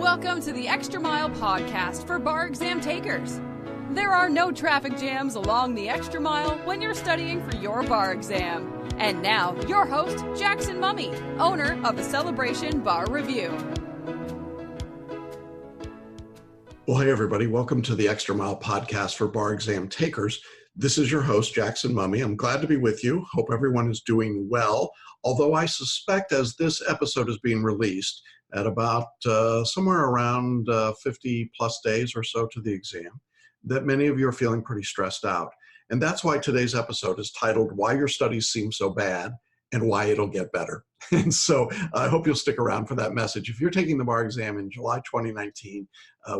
Welcome to the Extra Mile podcast for bar exam takers. There are no traffic jams along the Extra Mile when you're studying for your bar exam. And now, your host, Jackson Mummy, owner of the Celebration Bar Review. Well, hey, everybody. Welcome to the Extra Mile podcast for bar exam takers. This is your host, Jackson Mummy. I'm glad to be with you. Hope everyone is doing well, although I suspect as this episode is being released at about somewhere around 50 plus days or so to the exam, that many of you are feeling pretty stressed out. And that's why today's episode is titled, Why Your Studies Seem So Bad and Why It'll Get Better. And so I hope you'll stick around for that message. If you're taking the bar exam in July 2019,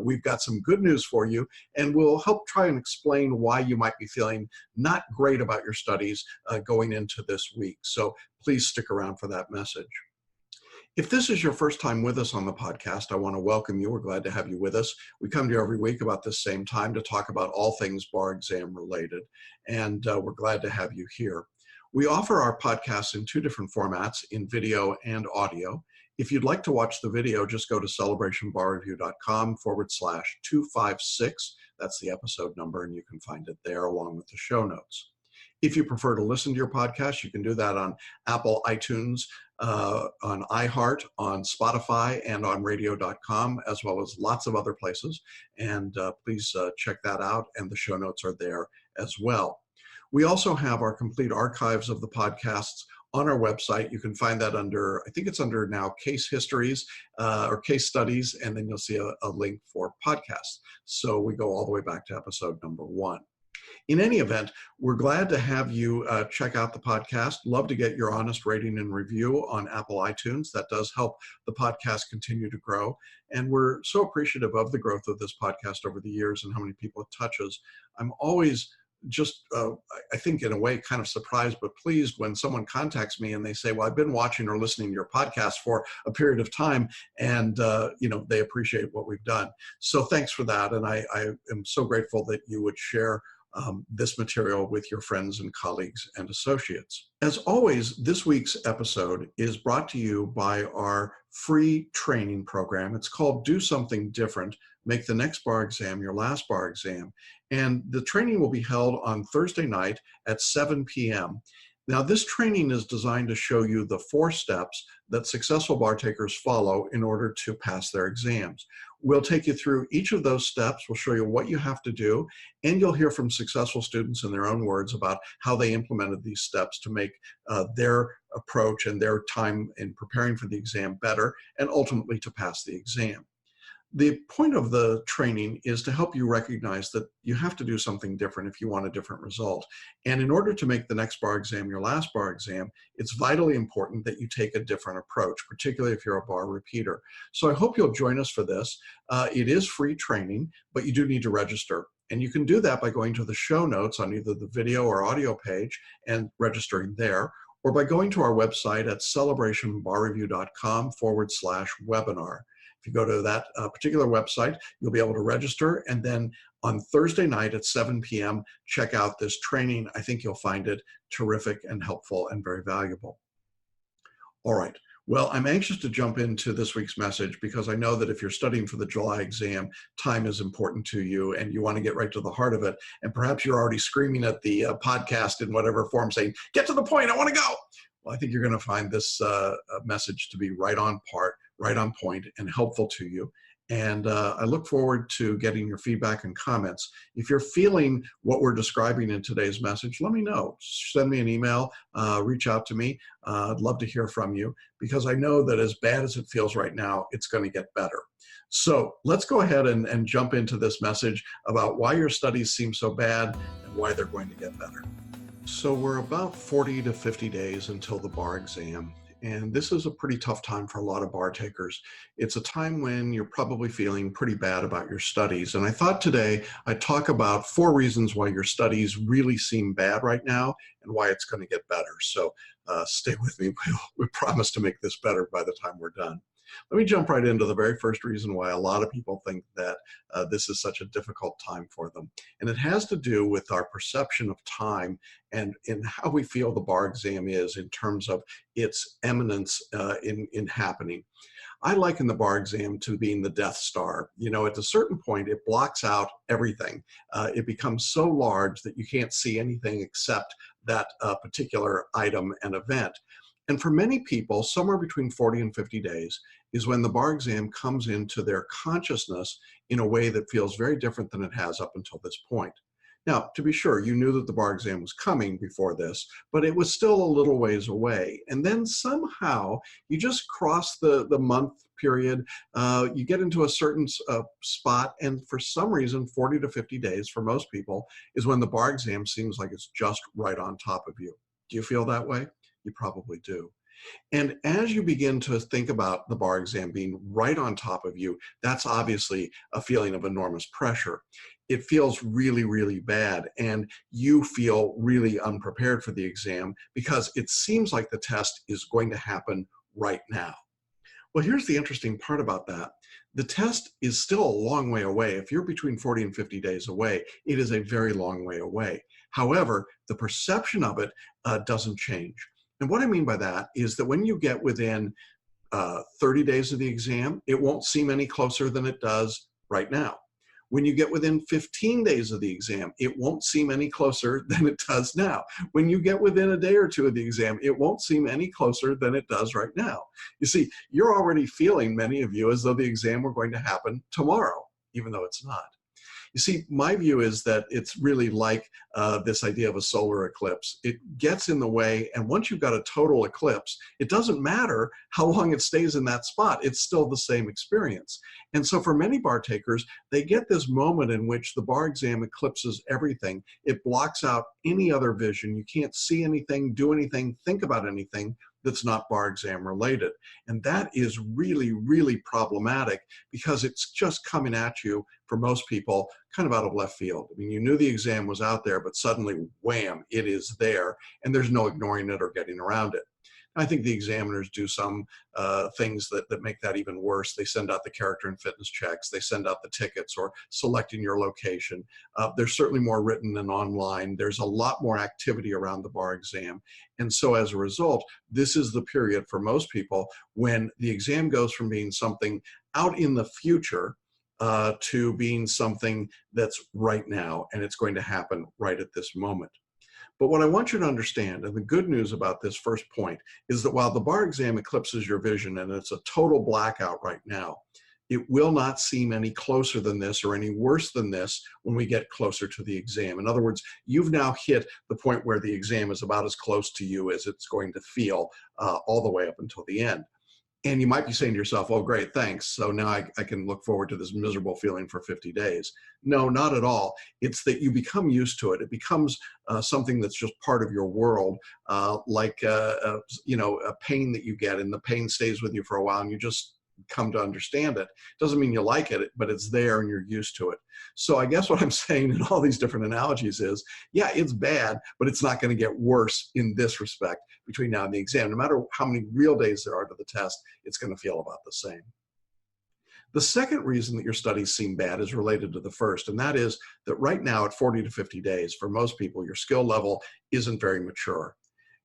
we've got some good news for you, and we'll help try and explain why you might be feeling not great about your studies going into this week. So please stick around for that message. If this is your first time with us on the podcast, I want to welcome you. We're glad to have you with us. We come to you every week about this same time to talk about all things bar exam related, and we're glad to have you here. We offer our podcasts in two different formats, in video and audio. If you'd like to watch the video, just go to celebrationbarreview.com/256. That's the episode number, and you can find it there along with the show notes. If you prefer to listen to your podcast, you can do that on Apple iTunes, on iHeart, on Spotify, and on radio.com, as well as lots of other places. And please check that out, and the show notes are there as well. We also have our complete archives of the podcasts on our website. You can find that under, I think it's under now case histories or case studies, and then you'll see a link for podcasts. So we go all the way back to episode number 1. In any event, we're glad to have you check out the podcast. Love to get your honest rating and review on Apple iTunes. That does help the podcast continue to grow. And we're so appreciative of the growth of this podcast over the years and how many people it touches. I'm always just, I think in a way, kind of surprised but pleased when someone contacts me and they say, well, I've been watching or listening to your podcast for a period of time, and they appreciate what we've done. So thanks for that. And I am so grateful that you would share this material with your friends and colleagues and associates. As always, this week's episode is brought to you by our free training program. It's called Do Something Different, Make the Next Bar Exam Your Last Bar Exam. And the training will be held on Thursday night at 7 p.m. Now, this training is designed to show you the 4 steps that successful bar takers follow in order to pass their exams. We'll take you through each of those steps. We'll show you what you have to do, and you'll hear from successful students in their own words about how they implemented these steps to make their approach and their time in preparing for the exam better, and ultimately to pass the exam. The point of the training is to help you recognize that you have to do something different if you want a different result. And in order to make the next bar exam your last bar exam, it's vitally important that you take a different approach, particularly if you're a bar repeater. So I hope you'll join us for this. It is free training, but you do need to register. And you can do that by going to the show notes on either the video or audio page and registering there, or by going to our website at celebrationbarreview.com/webinar. If you go to that particular website, you'll be able to register, and then on Thursday night at 7 p.m., check out this training. I think you'll find it terrific and helpful and very valuable. All right. Well, I'm anxious to jump into this week's message because I know that if you're studying for the July exam, time is important to you and you want to get right to the heart of it. And perhaps you're already screaming at the podcast in whatever form saying, get to the point, I want to go. Well, I think you're going to find this message to be right on point and helpful to you. And I look forward to getting your feedback and comments. If you're feeling what we're describing in today's message, let me know. Send me an email, reach out to me. I'd love to hear from you because I know that as bad as it feels right now, it's going to get better. So let's go ahead and jump into this message about why your studies seem so bad and why they're going to get better. So we're about 40 to 50 days until the bar exam. And this is a pretty tough time for a lot of bar takers. It's a time when you're probably feeling pretty bad about your studies. And I thought today I'd talk about 4 reasons why your studies really seem bad right now and why it's going to get better. So stay with me. We promise to make this better by the time we're done. Let me jump right into the very first reason why a lot of people think that this is such a difficult time for them. And it has to do with our perception of time and in how we feel the bar exam is in terms of its eminence in happening. I liken the bar exam to being the Death Star. You know, at a certain point, it blocks out everything. It becomes so large that you can't see anything except that particular item and event. And for many people, somewhere between 40 and 50 days is when the bar exam comes into their consciousness in a way that feels very different than it has up until this point. Now, to be sure, you knew that the bar exam was coming before this, but it was still a little ways away. And then somehow you just cross the month period, you get into a certain spot, and for some reason, 40 to 50 days for most people is when the bar exam seems like it's just right on top of you. Do you feel that way? You probably do. And as you begin to think about the bar exam being right on top of you, that's obviously a feeling of enormous pressure. It feels really, really bad, and you feel really unprepared for the exam because it seems like the test is going to happen right now. Well, here's the interesting part about that. The test is still a long way away. If you're between 40 and 50 days away, it is a very long way away. However, the perception of it doesn't change. And what I mean by that is that when you get within 30 days of the exam, it won't seem any closer than it does right now. When you get within 15 days of the exam, it won't seem any closer than it does now. When you get within a day or two of the exam, it won't seem any closer than it does right now. You see, you're already feeling, many of you, as though the exam were going to happen tomorrow, even though it's not. You see, my view is that it's really like this idea of a solar eclipse. It gets in the way, and once you've got a total eclipse, it doesn't matter how long it stays in that spot. It's still the same experience. And so for many bar takers, they get this moment in which the bar exam eclipses everything. It blocks out any other vision. You can't see anything, do anything, think about anything that's not bar exam related. And that is really, really problematic because it's just coming at you, for most people, kind of out of left field. I mean, you knew the exam was out there, but suddenly, wham, it is there, and there's no ignoring it or getting around it. I think the examiners do some things that make that even worse. They send out the character and fitness checks. They send out the tickets or selecting your location. There's certainly more written than online. There's a lot more activity around the bar exam. And so as a result, this is the period for most people when the exam goes from being something out in the future to being something that's right now, and it's going to happen right at this moment. But what I want you to understand, and the good news about this first point, is that while the bar exam eclipses your vision and it's a total blackout right now, it will not seem any closer than this or any worse than this when we get closer to the exam. In other words, you've now hit the point where the exam is about as close to you as it's going to feel all the way up until the end. And you might be saying to yourself, oh, great, thanks. So now I can look forward to this miserable feeling for 50 days. No, not at all. It's that you become used to it. It becomes something that's just part of your world, like a pain that you get, and the pain stays with you for a while, and you just come to understand it. Doesn't mean you like it, but it's there and you're used to it. So I guess what I'm saying in all these different analogies is, yeah, it's bad, but it's not going to get worse in this respect between now and the exam. No matter how many real days there are to the test, it's going to feel about the same. The second reason that your studies seem bad is related to the first, and that is that right now at 40 to 50 days, for most people, your skill level isn't very mature.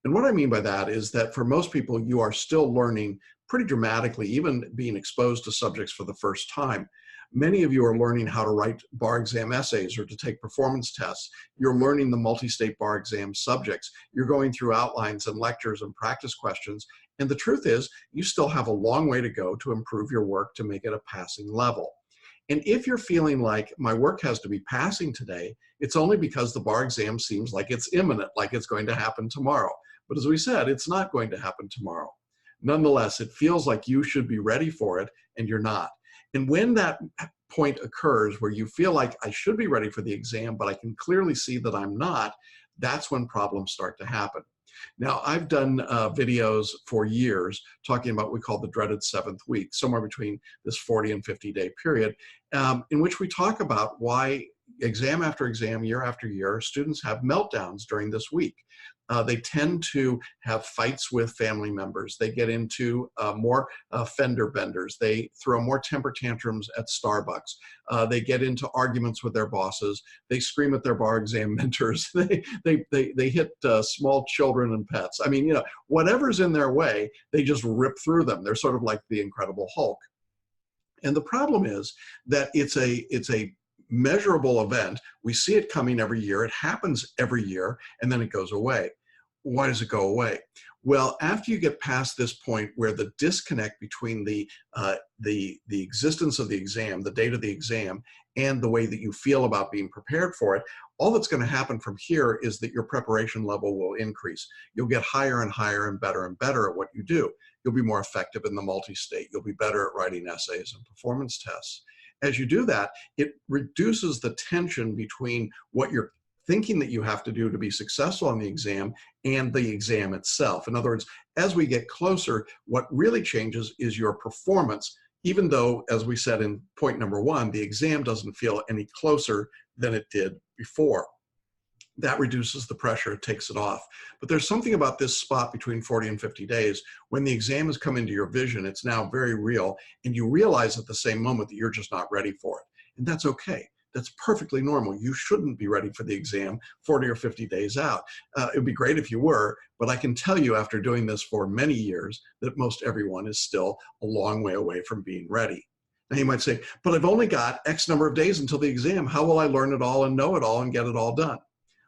And what I mean by that is that for most people, you are still learning pretty dramatically, even being exposed to subjects for the first time. Many of you are learning how to write bar exam essays or to take performance tests. You're learning the multi-state bar exam subjects. You're going through outlines and lectures and practice questions. And the truth is, you still have a long way to go to improve your work to make it a passing level. And if you're feeling like my work has to be passing today, it's only because the bar exam seems like it's imminent, like it's going to happen tomorrow. But as we said, it's not going to happen tomorrow. Nonetheless, it feels like you should be ready for it, and you're not. And when that point occurs where you feel like I should be ready for the exam, but I can clearly see that I'm not, that's when problems start to happen. Now, I've done videos for years talking about what we call the dreaded seventh week, somewhere between this 40 and 50 day period, in which we talk about why exam after exam, year after year, students have meltdowns during this week. They tend to have fights with family members. They get into more fender benders. They throw more temper tantrums at Starbucks. They get into arguments with their bosses. They scream at their bar exam mentors. They hit small children and pets. I mean, whatever's in their way, they just rip through them. They're sort of like the Incredible Hulk. And the problem is that it's a measurable event. We see it coming every year. It happens every year, and then it goes away. Why does it go away? Well, after you get past this point where the disconnect between the existence of the exam, the date of the exam, and the way that you feel about being prepared for it, all that's going to happen from here is that your preparation level will increase. You'll get higher and higher and better at what you do. You'll be more effective in the multi-state. You'll be better at writing essays and performance tests. As you do that, it reduces the tension between what you're thinking that you have to do to be successful on the exam and the exam itself. In other words, as we get closer, what really changes is your performance, even though, as we said in point number 1, the exam doesn't feel any closer than it did before. That reduces the pressure, it takes it off. But there's something about this spot between 40 and 50 days. When the exam has come into your vision, it's now very real, and you realize at the same moment that you're just not ready for it. And that's okay. That's perfectly normal. You shouldn't be ready for the exam 40 or 50 days out. It would be great if you were, but I can tell you after doing this for many years that most everyone is still a long way away from being ready. Now you might say, but I've only got X number of days until the exam. How will I learn it all and know it all and get it all done?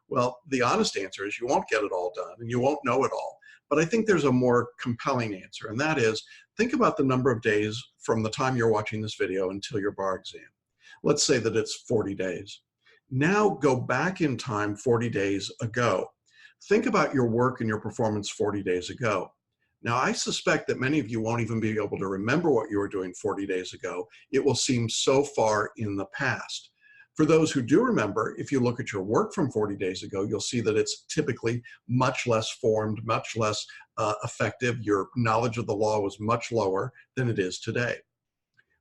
Well, the honest answer is you won't get it all done and you won't know it all. But I think there's a more compelling answer, and that is, think about the number of days from the time you're watching this video until your bar exam. Let's say that it's 40 days. Now go back in time 40 days ago. Think about your work and your performance 40 days ago. Now, I suspect that many of you won't even be able to remember what you were doing 40 days ago. It will seem so far in the past. For those who do remember, if you look at your work from 40 days ago, you'll see that it's typically much less formed, much less effective. Your knowledge of the law was much lower than it is today.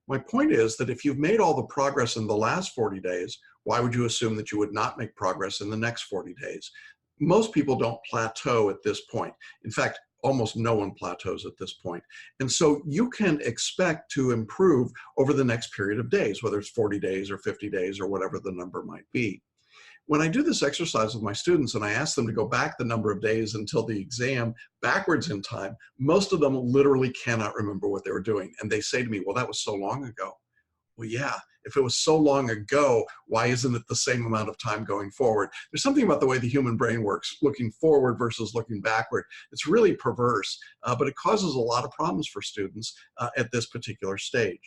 My point is that if you've made all the progress in the last 40 days, why would you assume that you would not make progress in the next 40 days? Most people don't plateau at this point. In fact, almost no one plateaus at this point. And so you can expect to improve over the next period of days, whether it's 40 days or 50 days or whatever the number might be. When I do this exercise with my students and I ask them to go back the number of days until the exam backwards in time, most of them literally cannot remember what they were doing. And they say to me, well, that was so long ago. Well, yeah, if it was so long ago, why isn't it the same amount of time going forward? There's something about the way the human brain works, looking forward versus looking backward. It's really perverse, but it causes a lot of problems for students at this particular stage.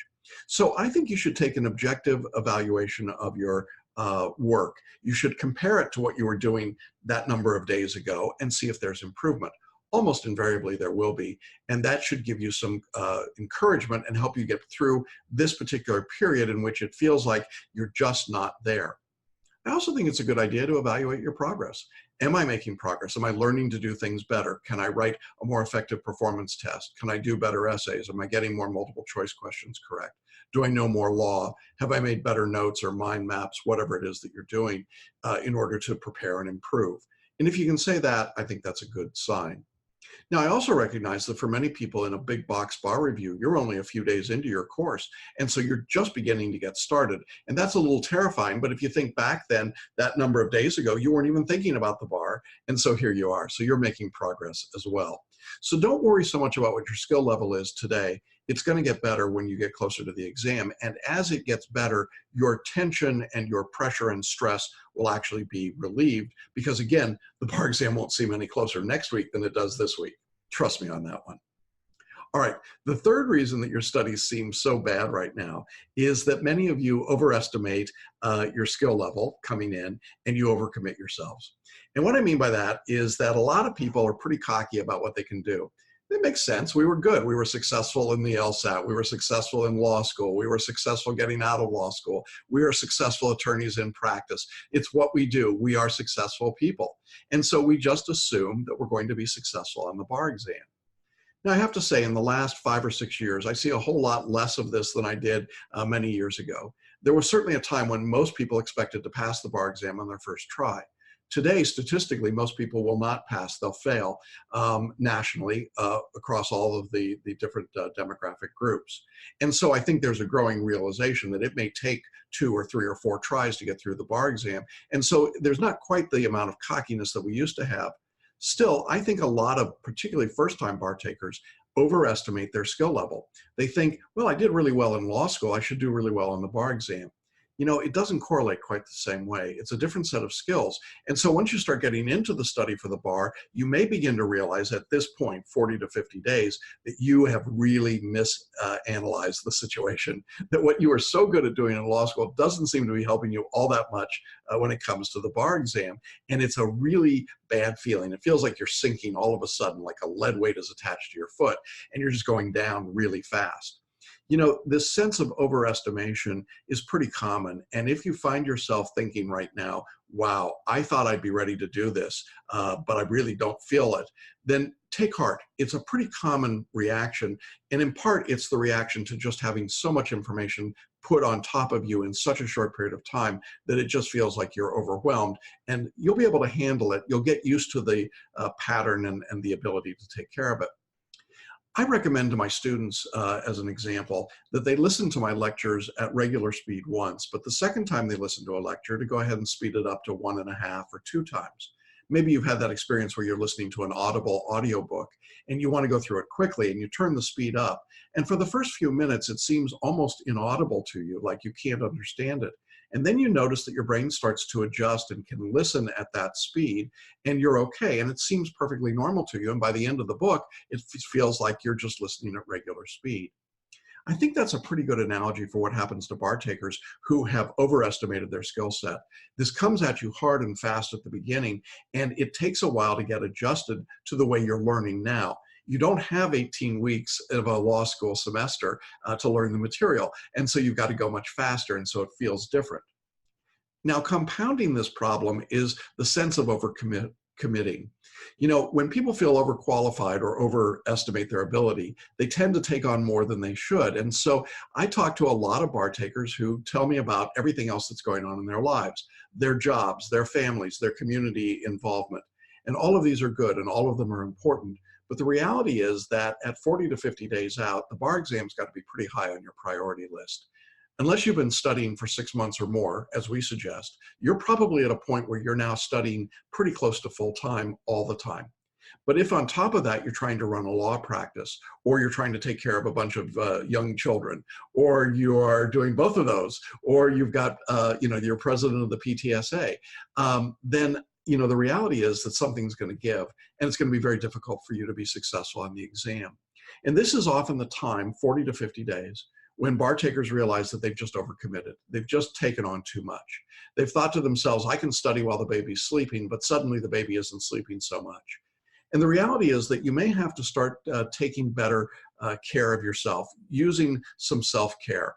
So I think you should take an objective evaluation of your work. You should compare it to what you were doing that number of days ago and see if there's improvement. Almost invariably there will be, and that should give you some encouragement and help you get through this particular period in which it feels like you're just not there. I also think it's a good idea to evaluate your progress. Am I making progress? Am I learning to do things better? Can I write a more effective performance test? Can I do better essays? Am I getting more multiple choice questions correct? Do I know more law? Have I made better notes or mind maps, whatever it is that you're doing in order to prepare and improve? And if you can say that, I think that's a good sign. Now, I also recognize that for many people in a big box bar review, you're only a few days into your course, and so you're just beginning to get started. And that's a little terrifying, but if you think back then, that number of days ago, you weren't even thinking about the bar, and so here you are. So you're making progress as well. So don't worry so much about what your skill level is today. It's going to get better when you get closer to the exam, and as it gets better, your tension and your pressure and stress will actually be relieved, because again, the bar exam won't seem any closer next week than it does this week. Trust me on that one. All right, the third reason that your studies seem so bad right now is that many of you overestimate your skill level coming in and you overcommit yourselves. And what I mean by that is that a lot of people are pretty cocky about what they can do. It makes sense. We were good. We were successful in the LSAT. We were successful in law school. We were successful getting out of law school. We are successful attorneys in practice. It's what we do. We are successful people. And so we just assume that we're going to be successful on the bar exam. Now, I have to say, in the last 5 or 6 years, I see a whole lot less of this than I did many years ago. There was certainly a time when most people expected to pass the bar exam on their first try. Today, statistically, most people will not pass. They'll fail nationally across all of the different demographic groups. And so I think there's a growing realization that it may take 2 or 3 or 4 tries to get through the bar exam. And so there's not quite the amount of cockiness that we used to have. Still, I think a lot of particularly first-time bar takers overestimate their skill level. They think, well, I did really well in law school, I should do really well on the bar exam. You know, it doesn't correlate quite the same way. It's a different set of skills. And so once you start getting into the study for the bar, you may begin to realize at this point, 40 to 50 days, that you have really misanalyzed the situation, that what you were so good at doing in law school doesn't seem to be helping you all that much when it comes to the bar exam. And it's a really bad feeling. It feels like you're sinking all of a sudden, like a lead weight is attached to your foot, and you're just going down really fast. You know, this sense of overestimation is pretty common. And if you find yourself thinking right now, wow, I thought I'd be ready to do this, but I really don't feel it, then take heart. It's a pretty common reaction. And in part, it's the reaction to just having so much information put on top of you in such a short period of time that it just feels like you're overwhelmed. And you'll be able to handle it. You'll get used to the pattern and the ability to take care of it. I recommend to my students, as an example, that they listen to my lectures at regular speed once, but the second time they listen to a lecture, to go ahead and speed it up to 1.5 or 2 times. Maybe you've had that experience where you're listening to an audible audiobook and you want to go through it quickly and you turn the speed up. And for the first few minutes, it seems almost inaudible to you, like you can't understand it. And then you notice that your brain starts to adjust and can listen at that speed, and you're okay. And it seems perfectly normal to you. And by the end of the book, it feels like you're just listening at regular speed. I think that's a pretty good analogy for what happens to bar takers who have overestimated their skill set. This comes at you hard and fast at the beginning, and it takes a while to get adjusted to the way you're learning now. You don't have 18 weeks of a law school semester to learn the material. And so you've got to go much faster. And so it feels different. Now, compounding this problem is the sense of overcommitting. You know, when people feel overqualified or overestimate their ability, they tend to take on more than they should. And so I talk to a lot of bar takers who tell me about everything else that's going on in their lives, their jobs, their families, their community involvement. And all of these are good and all of them are important. But the reality is that at 40 to 50 days out, the bar exam's got to be pretty high on your priority list. Unless you've been studying for 6 months or more, as we suggest, you're probably at a point where you're now studying pretty close to full time all the time. But if on top of that, you're trying to run a law practice, or you're trying to take care of a bunch of young children, or you are doing both of those, or you've got, you're president of the PTSA, then the reality is that something's going to give, and it's going to be very difficult for you to be successful on the exam. And this is often the time, 40 to 50 days, when bar takers realize that they've just overcommitted. They've just taken on too much. They've thought to themselves, I can study while the baby's sleeping, but suddenly the baby isn't sleeping so much. And the reality is that you may have to start taking better care of yourself, using some self-care.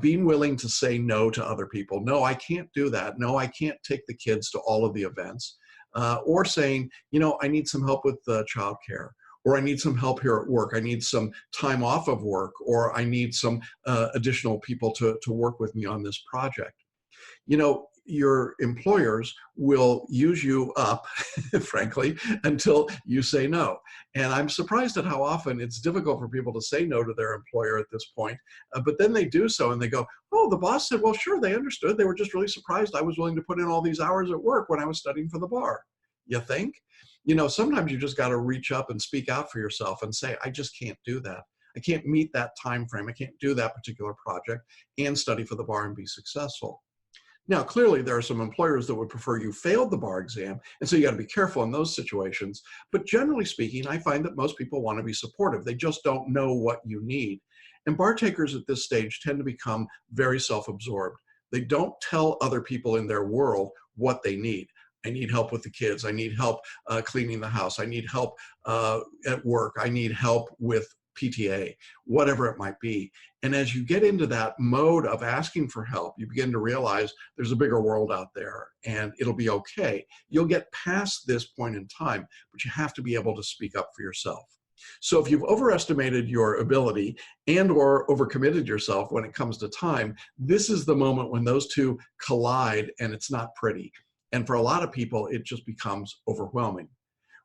Being willing to say no to other people. No, I can't do that. No, I can't take the kids to all of the events. Or saying, I need some help with childcare, or I need some help here at work. I need some time off of work, or I need some additional people to work with me on this project. Your employers will use you up, frankly, until you say no. And I'm surprised at how often it's difficult for people to say no to their employer at this point. But then they do so and they go, oh, the boss said, well, sure, they understood. They were just really surprised I was willing to put in all these hours at work when I was studying for the bar. You think? Sometimes you just got to reach up and speak out for yourself and say, I just can't do that. I can't meet that time frame. I can't do that particular project and study for the bar and be successful. Now, clearly, there are some employers that would prefer you failed the bar exam, and so you got to be careful in those situations. But generally speaking, I find that most people want to be supportive. They just don't know what you need. And bar takers at this stage tend to become very self-absorbed. They don't tell other people in their world what they need. I need help with the kids. I need help cleaning the house. I need help at work. I need help with PTA, whatever it might be. And as you get into that mode of asking for help, you begin to realize there's a bigger world out there and it'll be okay. You'll get past this point in time, but you have to be able to speak up for yourself. So if you've overestimated your ability and or overcommitted yourself when it comes to time, this is the moment when those two collide and it's not pretty. And for a lot of people, it just becomes overwhelming.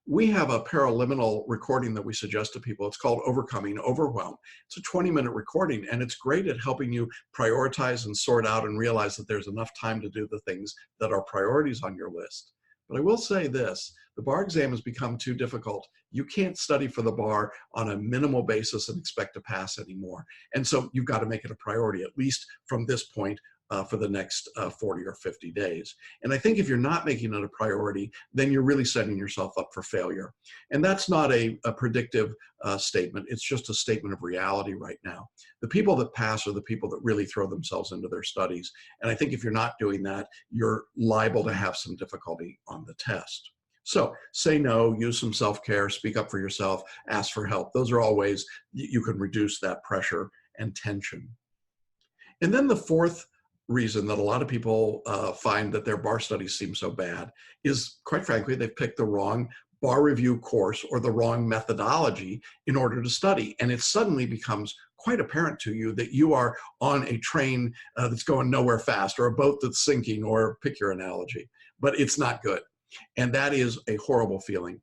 We have a paraliminal recording that we suggest to people. It's called Overcoming Overwhelm. It's a 20-minute recording, and it's great at helping you prioritize and sort out and realize that there's enough time to do the things that are priorities on your list. But I will say this, the bar exam has become too difficult. You can't study for the bar on a minimal basis and expect to pass anymore. And so you've got to make it a priority, at least from this point, for the next 40 or 50 days. And I think if you're not making it a priority, then you're really setting yourself up for failure. And that's not a predictive statement. It's just a statement of reality right now. The people that pass are the people that really throw themselves into their studies. And I think if you're not doing that, you're liable to have some difficulty on the test. So say no, use some self-care, speak up for yourself, ask for help. Those are all ways you can reduce that pressure and tension. And then the fourth reason that a lot of people find that their bar studies seem so bad is, quite frankly, they've picked the wrong bar review course or the wrong methodology in order to study. And it suddenly becomes quite apparent to you that you are on a train that's going nowhere fast, or a boat that's sinking, or pick your analogy, but it's not good. And that is a horrible feeling.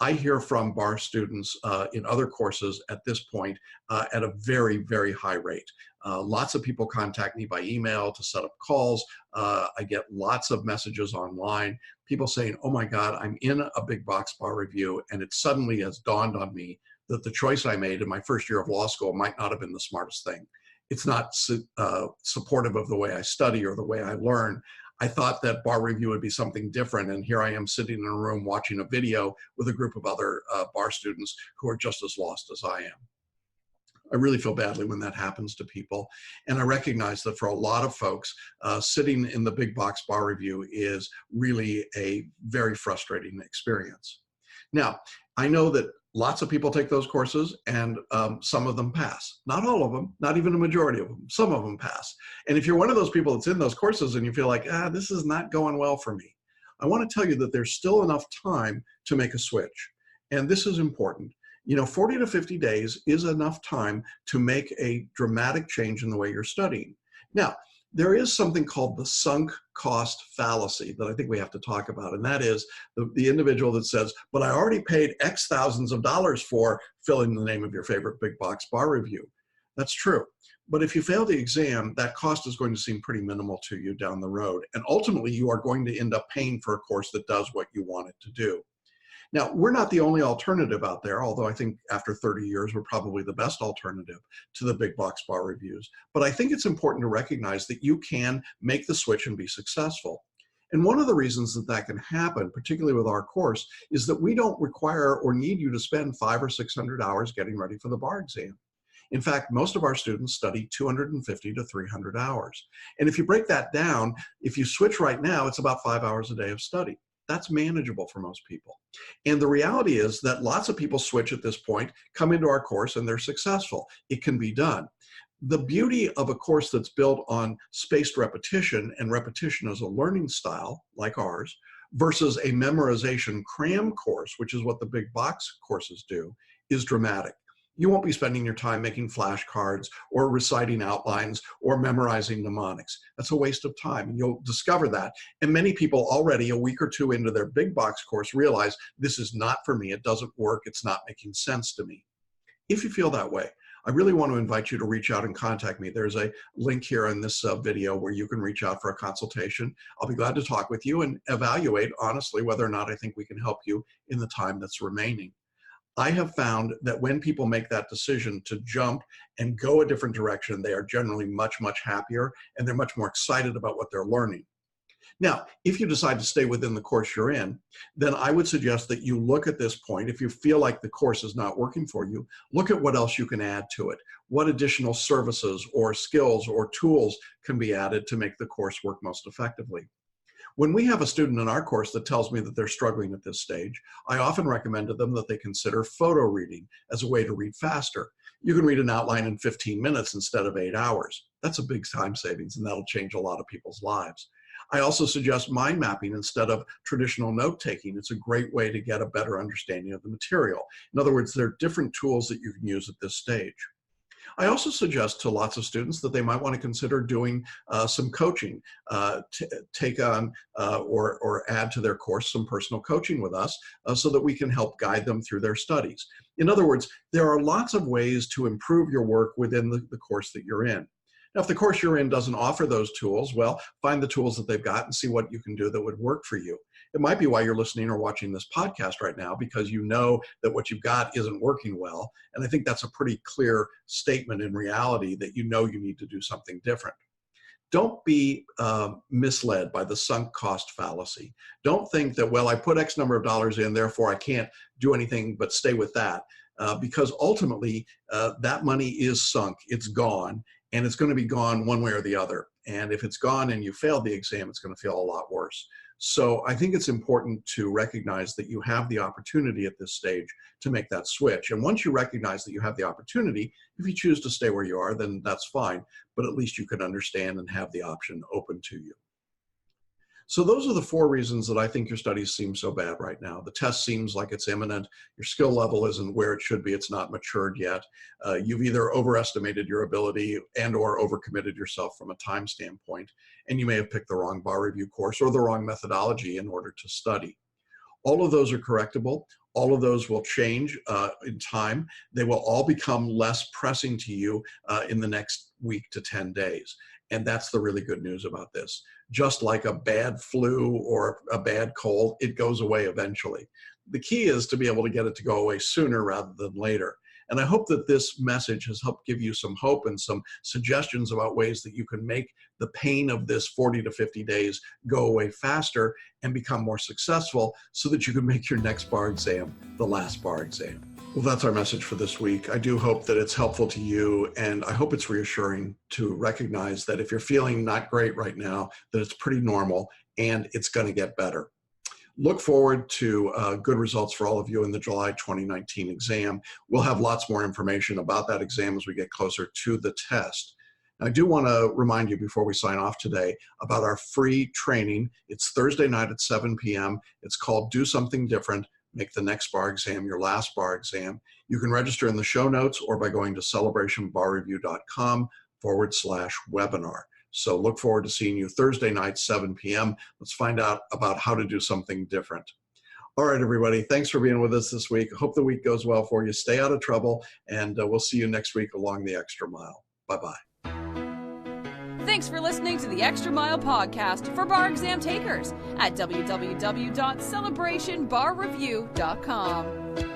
I hear from bar students in other courses at this point at a very, very high rate. Lots of people contact me by email to set up calls. I get lots of messages online, people saying, oh my God, I'm in a big box bar review, and it suddenly has dawned on me that the choice I made in my first year of law school might not have been the smartest thing. It's not supportive of the way I study or the way I learn. I thought that bar review would be something different, and here I am sitting in a room watching a video with a group of other bar students who are just as lost as I am. I really feel badly when that happens to people, and I recognize that for a lot of folks, sitting in the big box bar review is really a very frustrating experience. Now, I know that lots of people take those courses, and some of them pass. Not all of them, not even a majority of them. Some of them pass. And if you're one of those people that's in those courses and you feel like, this is not going well for me, I want to tell you that there's still enough time to make a switch. And this is important. 40 to 50 days is enough time to make a dramatic change in the way you're studying. Now, there is something called the sunk cost fallacy that I think we have to talk about. And that is the individual that says, but I already paid X thousands of dollars for filling the name of your favorite big box bar review. That's true. But if you fail the exam, that cost is going to seem pretty minimal to you down the road. And ultimately, you are going to end up paying for a course that does what you want it to do. Now, we're not the only alternative out there, although I think after 30 years, we're probably the best alternative to the big box bar reviews. But I think it's important to recognize that you can make the switch and be successful. And one of the reasons that that can happen, particularly with our course, is that we don't require or need you to spend 500 or 600 hours getting ready for the bar exam. In fact, most of our students study 250 to 300 hours. And if you break that down, if you switch right now, it's about 5 hours a day of study. That's manageable for most people. And the reality is that lots of people switch at this point, come into our course, and they're successful. It can be done. The beauty of a course that's built on spaced repetition, and repetition as a learning style like ours, versus a memorization cram course, which is what the big box courses do, is dramatic. You won't be spending your time making flashcards or reciting outlines or memorizing mnemonics. That's a waste of time, and you'll discover that. And many people already a week or two into their big box course realize this is not for me, it doesn't work, it's not making sense to me. If you feel that way, I really want to invite you to reach out and contact me. There's a link here in this video where you can reach out for a consultation. I'll be glad to talk with you and evaluate honestly whether or not I think we can help you in the time that's remaining. I have found that when people make that decision to jump and go a different direction, they are generally much, much happier, and they're much more excited about what they're learning. Now, if you decide to stay within the course you're in, then I would suggest that you look at this point. If you feel like the course is not working for you, look at what else you can add to it. What additional services or skills or tools can be added to make the course work most effectively. When we have a student in our course that tells me that they're struggling at this stage, I often recommend to them that they consider photo reading as a way to read faster. You can read an outline in 15 minutes instead of 8 hours. That's a big time savings, and that'll change a lot of people's lives. I also suggest mind mapping instead of traditional note-taking. It's a great way to get a better understanding of the material. In other words, there are different tools that you can use at this stage. I also suggest to lots of students that they might want to consider doing some coaching, take on or add to their course some personal coaching with us so that we can help guide them through their studies. In other words, there are lots of ways to improve your work within the course that you're in. Now, if the course you're in doesn't offer those tools, well, find the tools that they've got and see what you can do that would work for you. It might be why you're listening or watching this podcast right now, because you know that what you've got isn't working well. And I think that's a pretty clear statement in reality that you know you need to do something different. Don't be misled by the sunk cost fallacy. Don't think that, well, I put X number of dollars in, therefore I can't do anything but stay with that. Because ultimately, that money is sunk, it's gone, and it's going to be gone one way or the other. And if it's gone and you failed the exam, it's going to feel a lot worse. So I think it's important to recognize that you have the opportunity at this stage to make that switch. And once you recognize that you have the opportunity, if you choose to stay where you are, then that's fine. But at least you can understand and have the option open to you. So those are the 4 reasons that I think your studies seem so bad right now. The test seems like it's imminent. Your skill level isn't where it should be. It's not matured yet. You've either overestimated your ability and or overcommitted yourself from a time standpoint, and you may have picked the wrong bar review course or the wrong methodology in order to study. All of those are correctable. All of those will change in time. They will all become less pressing to you in the next week to 10 days. And that's the really good news about this. Just like a bad flu or a bad cold, it goes away eventually. The key is to be able to get it to go away sooner rather than later. And I hope that this message has helped give you some hope and some suggestions about ways that you can make the pain of this 40 to 50 days go away faster and become more successful so that you can make your next bar exam the last bar exam. Well, that's our message for this week. I do hope that it's helpful to you, and I hope it's reassuring to recognize that if you're feeling not great right now, that it's pretty normal and it's going to get better. Look forward to good results for all of you in the July 2019 exam. We'll have lots more information about that exam as we get closer to the test. I do want to remind you before we sign off today about our free training. It's Thursday night at 7 p.m. It's called Do Something Different. Make the next bar exam your last bar exam. You can register in the show notes or by going to celebrationbarreview.com/webinar. So look forward to seeing you Thursday night, 7 p.m. Let's find out about how to do something different. All right, everybody. Thanks for being with us this week. Hope the week goes well for you. Stay out of trouble, and we'll see you next week along the Extra Mile. Bye-bye. Thanks for listening to the Extra Mile podcast for bar exam takers at www.celebrationbarreview.com.